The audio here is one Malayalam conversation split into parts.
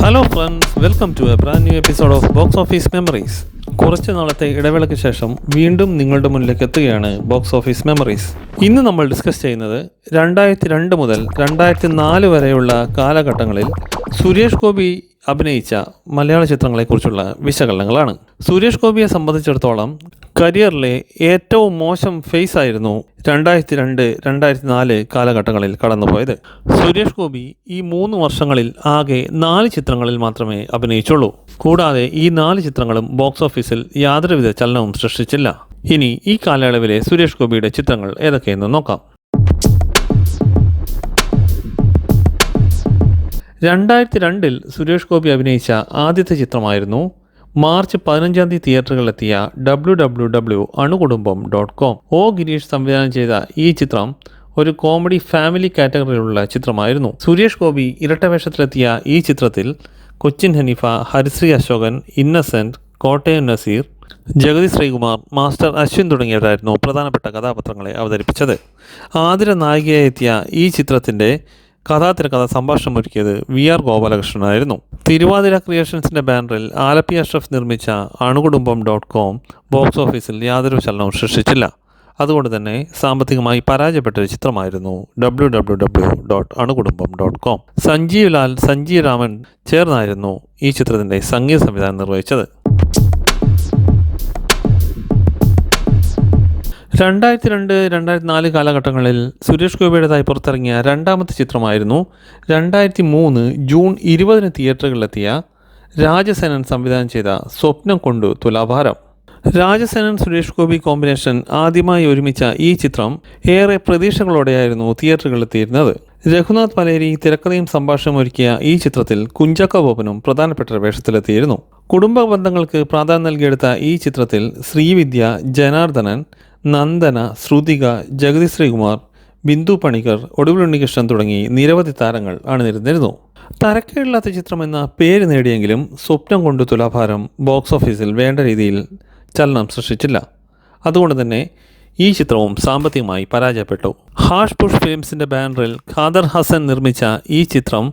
Hello friends, welcome to a brand new episode of box office memories. കുറച്ച് നാളത്തെ ഇടവേളയ്ക്ക് ശേഷം വീണ്ടും നിങ്ങളുടെ മുന്നിലേക്ക് എത്തുകയാണ് ബോക്സ് ഓഫീസ് മെമ്മറീസ്. ഇന്ന് നമ്മൾ ഡിസ്കസ് ചെയ്യുന്നത് 2002 മുതൽ 2004 വരെയുള്ള കാലഘട്ടങ്ങളിൽ സുരേഷ് ഗോപി അഭിനയിച്ച മലയാള ചിത്രങ്ങളെക്കുറിച്ചുള്ള വിശകലനങ്ങളാണ്. സുരേഷ് ഗോപിയെ സംബന്ധിച്ചിടത്തോളം കരിയറിലെ ഏറ്റവും മോശം ഫേസ് ആയിരുന്നു 2002-2004 കാലഘട്ടങ്ങളിൽ കടന്നുപോയത്. സുരേഷ് ഗോപി ഈ 3 വർഷങ്ങളിൽ ആകെ 4 ചിത്രങ്ങളിൽ മാത്രമേ അഭിനയിച്ചുള്ളൂ. കൂടാതെ ഈ 4 ചിത്രങ്ങളും ബോക്സ് ഓഫീസിൽ യാതൊരുവിധ ചലനവും സൃഷ്ടിച്ചില്ല. ഇനി ഈ കാലയളവിലെ സുരേഷ് ഗോപിയുടെ ചിത്രങ്ങൾ ഏതൊക്കെയെന്ന് നോക്കാം. 2002 സുരേഷ് ഗോപി അഭിനയിച്ച ആദ്യത്തെ ചിത്രമായിരുന്നു മാർച്ച് 15 തിയേറ്ററുകളിലെത്തിയ www.anukudumbam.com. ഒ ഗിരീഷ് സംവിധാനം ചെയ്ത ഈ ചിത്രം ഒരു കോമഡി ഫാമിലി കാറ്റഗറിയിലുള്ള ചിത്രമായിരുന്നു. സുരേഷ് ഗോപി ഇരട്ടവേഷത്തിലെത്തിയ ഈ ചിത്രത്തിൽ കൊച്ചിൻ ഹനീഫ, ഹരിശ്രീ അശോകൻ, ഇന്നസെന്റ്, കോട്ടയം നസീർ, ജഗതി ശ്രീകുമാർ, മാസ്റ്റർ അശ്വിൻ തുടങ്ങിയവരായിരുന്നു പ്രധാനപ്പെട്ട കഥാപാത്രങ്ങളെ അവതരിപ്പിച്ചത്. ആതിര നായികയായി എത്തിയ ഈ ചിത്രത്തിൻ്റെ കഥാതിരക്കഥ സംഭാഷണം ഒരുക്കിയത് VR ഗോപാലകൃഷ്ണനായിരുന്നു. തിരുവാതിര ക്രിയേഷൻസിൻ്റെ ബാനറിൽ ആലപ്പി അഷ്റഫ് നിർമ്മിച്ച അണുകുടുംബം.com ബോക്സ് ഓഫീസിൽ യാതൊരു ചലനവും സൃഷ്ടിച്ചില്ല. അതുകൊണ്ട് തന്നെ സാമ്പത്തികമായി പരാജയപ്പെട്ടൊരു ചിത്രമായിരുന്നു www.anukudumbam.com. സഞ്ജീവ് ലാൽ, സഞ്ജീവ് രാമൻ ചേർന്നായിരുന്നു ഈ ചിത്രത്തിൻ്റെ സംഗീത സംവിധാനം നിർവഹിച്ചത്. 2002-2004 കാലഘട്ടങ്ങളിൽ സുരേഷ് ഗോപിയുടേതായി പുറത്തിറങ്ങിയ രണ്ടാമത്തെ ചിത്രമായിരുന്നു 2003 ജൂൺ 20 തിയേറ്ററുകളിലെത്തിയ രാജസേനൻ സംവിധാനം ചെയ്ത സ്വപ്നം കൊണ്ടു തുലാഭാരം. രാജസേനൻ സുരേഷ് ഗോപി കോമ്പിനേഷൻ ആദ്യമായി ഒരുമിച്ച ഈ ചിത്രം ഏറെ പ്രതീക്ഷകളോടെയായിരുന്നു തിയേറ്ററുകളിലെത്തിയിരുന്നത്. രഘുനാഥ് പലേരി തിരക്കഥയും സംഭാഷണവും ഒരുക്കിയ ഈ ചിത്രത്തിൽ കുഞ്ചാക്ക ബോബനും പ്രധാനപ്പെട്ട വേഷത്തിലെത്തിയിരുന്നു. കുടുംബ ബന്ധങ്ങൾക്ക് പ്രാധാന്യം നൽകിയെടുത്ത ഈ ചിത്രത്തിൽ ശ്രീവിദ്യ, ജനാർദ്ദനൻ, നന്ദന, ശ്രുതിക, ജഗതി ശ്രീകുമാർ, ബിന്ദു പണിക്കർ, ഒടുവിൽ ഉണ്ണികൃഷ്ണൻ തുടങ്ങി നിരവധി താരങ്ങൾ അണിനിരന്നിരുന്നു. തരക്കേടില്ലാത്ത ചിത്രമെന്ന പേര് നേടിയെങ്കിലും സ്വപ്നം കൊണ്ട് തുലാഭാരം ബോക്സ് ഓഫീസിൽ വേണ്ട രീതിയിൽ ചലനം സൃഷ്ടിച്ചില്ല. അതുകൊണ്ട് തന്നെ ഈ ചിത്രവും സാമ്പത്തികമായി പരാജയപ്പെട്ടു. ഹാഷ് പുഷ് ഫിലിംസിൻ്റെ ബാനറിൽ ഖാദർ ഹസൻ നിർമ്മിച്ച ഈ ചിത്രം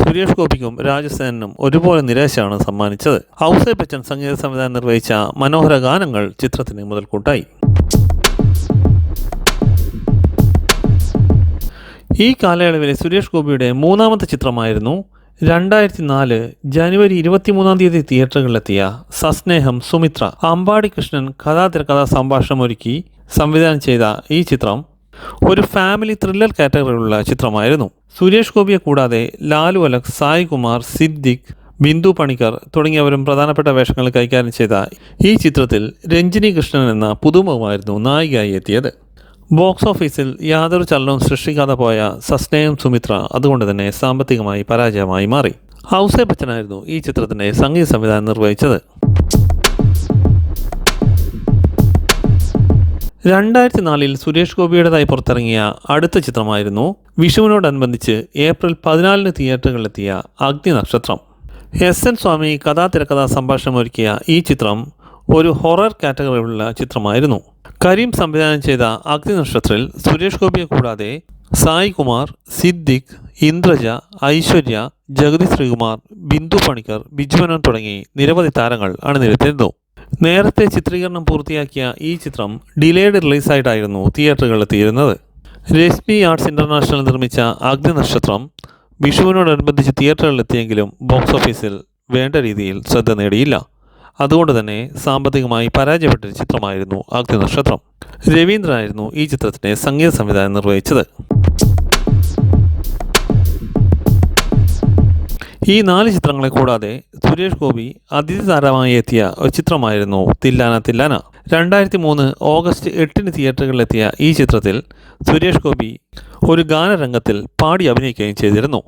സുരേഷ് ഗോപിക്കും രാജസേനനും ഒരുപോലെ നിരാശയാണ് സമ്മാനിച്ചത്. ഔസേ ബച്ചൻ സംഗീത സംവിധാനം നിർവഹിച്ച മനോഹര ഗാനങ്ങൾ ചിത്രത്തിന് മുതൽക്കൂട്ടായി. ഈ കാലയളവിലെ സുരേഷ് ഗോപിയുടെ മൂന്നാമത്തെ ചിത്രമായിരുന്നു 2004 ജനുവരി 23 തിയേറ്ററുകളിലെത്തിയ സസ്നേഹം സുമിത്ര. അമ്പാടി കൃഷ്ണൻ കഥാതിരക്കഥ സംഭാഷണം ഒരുക്കി സംവിധാനം ചെയ്ത ഈ ചിത്രം ഒരു ഫാമിലി ത്രില്ലർ കാറ്റഗറിയിലുള്ള ചിത്രമായിരുന്നു. സുരേഷ് ഗോപിയെ കൂടാതെ ലാലു അലക്സ്, സായ് കുമാർ, സിദ്ദിഖ്, ബിന്ദു പണിക്കർ തുടങ്ങിയവരും പ്രധാനപ്പെട്ട വേഷങ്ങൾ കൈകാര്യം ചെയ്ത ഈ ചിത്രത്തിൽ രഞ്ജിനി കൃഷ്ണൻ എന്ന പുതുമുഖമായിരുന്നു നായികയായി എത്തിയത്. ബോക്സ് ഓഫീസിൽ യാതൊരു ചലനവും സൃഷ്ടിക്കാതെ പോയ സസ്നേഹം സുമിത്ര അതുകൊണ്ട് തന്നെ സാമ്പത്തികമായി പരാജയമായി മാറി. ഔസേ ബച്ചനായിരുന്നു ഈ ചിത്രത്തിൻ്റെ സംഗീത സംവിധാനം നിർവഹിച്ചത്. 2004 സുരേഷ് ഗോപിയുടേതായി പുറത്തിറങ്ങിയ അടുത്ത ചിത്രമായിരുന്നു വിഷുവിനോടനുബന്ധിച്ച് ഏപ്രിൽ 14 തിയേറ്ററുകളിലെത്തിയ അഗ്നിനക്ഷത്രം. SN സ്വാമി കഥാതിരക്കഥ സംഭാഷണം ഒരുക്കിയ ഈ ചിത്രം ഒരു ഹൊറർ കാറ്റഗറിയിലുള്ള ചിത്രമായിരുന്നു. കരീം സംവിധാനം ചെയ്ത അഗ്നിനക്ഷത്രത്തിൽ സുരേഷ് ഗോപിയെ കൂടാതെ സായ് കുമാർ, സിദ്ദിഖ്, ഇന്ദ്രജ, ഐശ്വര്യ, ജഗതി ശ്രീകുമാർ, ബിന്ദു പണിക്കർ, ബിജുമേനോൻ തുടങ്ങി നിരവധി താരങ്ങൾ അണിനിരത്തിയിരുന്നു. നേരത്തെ ചിത്രീകരണം പൂർത്തിയാക്കിയ ഈ ചിത്രം ഡിലേഡ് റിലീസായിട്ടായിരുന്നു തിയേറ്ററുകളിലെത്തിയിരുന്നത്. രശ്മി ആർട്സ് ഇൻ്റർനാഷണൽ നിർമ്മിച്ച അഗ്നിനക്ഷത്രം വിഷുവിനോടനുബന്ധിച്ച് തിയേറ്ററുകളിലെത്തിയെങ്കിലും ബോക്സ് ഓഫീസിൽ വേണ്ട രീതിയിൽ ശ്രദ്ധ നേടിയില്ല. അതുകൊണ്ട് തന്നെ സാമ്പത്തികമായി പരാജയപ്പെട്ട ചിത്രമായിരുന്നു അഗ്നിനക്ഷത്രം. രവീന്ദ്രനായിരുന്നു ഈ ചിത്രത്തിൻ്റെ സംഗീത സംവിധാനം നിർവഹിച്ചത്. ഈ 4 ചിത്രങ്ങളെ കൂടാതെ സുരേഷ് ഗോപി അതിഥി താരമായി എത്തിയ ഒരു ചിത്രമായിരുന്നു തില്ലാന തില്ലാന. 2003 ഓഗസ്റ്റ് 8 തിയേറ്ററുകളിലെത്തിയ ഈ ചിത്രത്തിൽ സുരേഷ് ഗോപി ഒരു ഗാനരംഗത്തിൽ പാടി അഭിനയിക്കുകയും ചെയ്തിരുന്നു.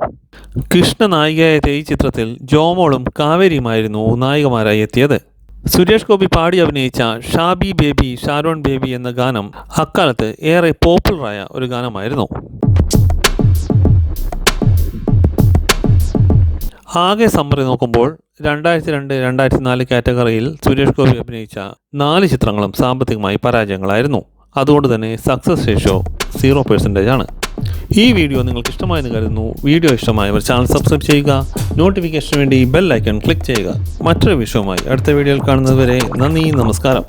കൃഷ്ണ നായികയായ ഈ ചിത്രത്തിൽ ജോമോളും കാവേരിയുമായിരുന്നു നായികമാരായി എത്തിയത്. സുരേഷ് ഗോപി പാടി അഭിനയിച്ച ഷാബി ബേബി ഷാരോൺ ബേബി എന്ന ഗാനം അക്കാലത്ത് ഏറെ പോപ്പുലറായ ഒരു ഗാനമായിരുന്നു. ആകെ സമ്മറി നോക്കുമ്പോൾ 2002-2004 കാറ്റഗറിയിൽ സുരേഷ് ഗോപി അഭിനയിച്ച 4 ചിത്രങ്ങളും സാമ്പത്തികമായി പരാജയങ്ങളായിരുന്നു. അതുകൊണ്ട് തന്നെ സക്സസ് റേഷ്യോ 0% ആണ്. ഈ വീഡിയോ നിങ്ങൾക്ക് ഇഷ്ടമായെന്ന് കരുതുന്നു. വീഡിയോ ഇഷ്ടമായവർ ചാനൽ സബ്സ്ക്രൈബ് ചെയ്യുക. നോട്ടിഫിക്കേഷന് വേണ്ടി ബെൽ ഐക്കൺ ക്ലിക്ക് ചെയ്യുക. മറ്റൊരു വിഷയവുമായി അടുത്ത വീഡിയോയിൽ കാണുന്നതുവരെ നന്ദി, നമസ്കാരം.